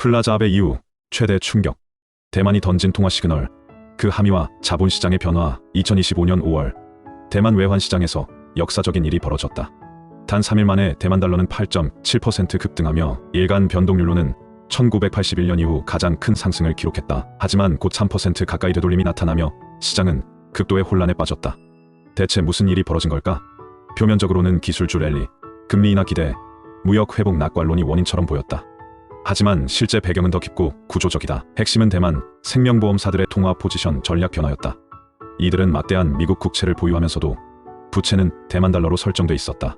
플라자 합의 이후 최대 충격. 대만이 던진 통화 시그널. 그 함의와 자본시장의 변화. 2025년 5월 대만 외환시장에서 역사적인 일이 벌어졌다. 단 3일 만에 대만 달러는 8.7% 급등하며 일간 변동률로는 1981년 이후 가장 큰 상승을 기록했다. 하지만 곧 3% 가까이 되돌림이 나타나며 시장은 극도의 혼란에 빠졌다. 대체 무슨 일이 벌어진 걸까? 표면적으로는 기술주 랠리, 금리 인하 기대, 무역 회복 낙관론이 원인처럼 보였다. 하지만 실제 배경은 더 깊고 구조적이다. 핵심은 대만 생명보험사들의 통화 포지션 전략 변화였다. 이들은 막대한 미국 국채를 보유하면서도 부채는 대만 달러로 설정돼 있었다.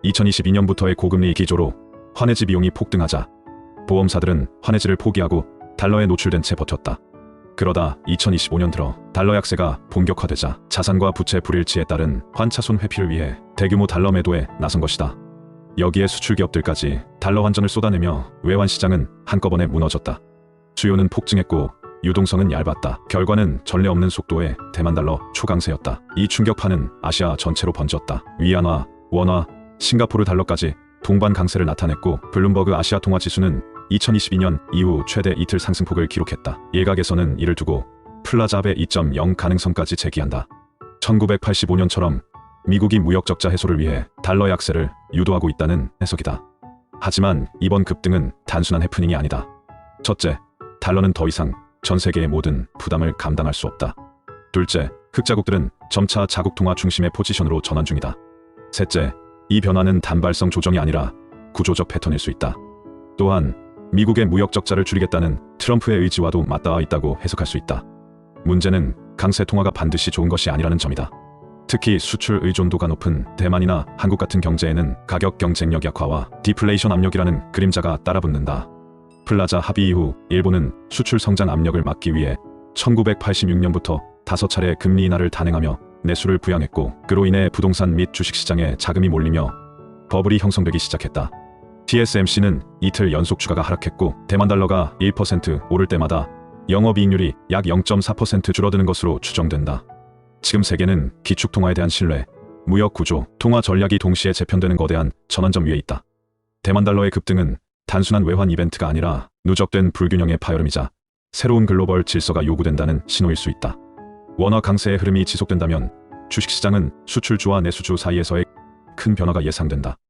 2022년부터의 고금리 기조로 환해지 비용이 폭등하자 보험사들은 환해지를 포기하고 달러에 노출된 채 버텼다. 그러다 2025년 들어 달러 약세가 본격화되자 자산과 부채 불일치에 따른 환차손 회피를 위해 대규모 달러 매도에 나선 것이다. 여기에 수출기업들까지 달러 환전을 쏟아내며 외환시장은 한꺼번에 무너졌다. 수요는 폭증했고 유동성은 얇았다. 결과는 전례 없는 속도의 대만 달러 초강세였다. 이 충격파는 아시아 전체로 번졌다. 위안화, 원화, 싱가포르 달러까지 동반 강세를 나타냈고 블룸버그 아시아 통화 지수는 2022년 이후 최대 이틀 상승폭을 기록했다. 일각에서는 이를 두고 플라자 합의 2.0 가능성까지 제기한다. 1985년처럼 미국이 무역 적자 해소를 위해 달러 약세를 유도하고 있다는 해석이다. 하지만 이번 급등은 단순한 해프닝이 아니다. 첫째, 달러는 더 이상 전 세계의 모든 부담을 감당할 수 없다. 둘째, 흑자국들은 점차 자국 통화 중심의 포지션으로 전환 중이다. 셋째, 이 변화는 단발성 조정이 아니라 구조적 패턴일 수 있다. 또한 미국의 무역 적자를 줄이겠다는 트럼프의 의지와도 맞닿아 있다고 해석할 수 있다. 문제는 강세 통화가 반드시 좋은 것이 아니라는 점이다. 특히 수출 의존도가 높은 대만이나 한국 같은 경제에는 가격 경쟁력 약화와 디플레이션 압력이라는 그림자가 따라붙는다. 플라자 합의 이후 일본은 수출 성장 압력을 막기 위해 1986년부터 5차례 금리 인하를 단행하며 내수를 부양했고 그로 인해 부동산 및 주식시장에 자금이 몰리며 버블이 형성되기 시작했다. TSMC는 이틀 연속 주가가 하락했고 대만 달러가 1% 오를 때마다 영업이익률이 약 0.4% 줄어드는 것으로 추정된다. 지금 세계는 기축통화에 대한 신뢰, 무역 구조, 통화 전략이 동시에 재편되는 거대한 전환점 위에 있다. 대만 달러의 급등은 단순한 외환 이벤트가 아니라 누적된 불균형의 파열음이자 새로운 글로벌 질서가 요구된다는 신호일 수 있다. 원화 강세의 흐름이 지속된다면 주식시장은 수출주와 내수주 사이에서의 큰 변화가 예상된다.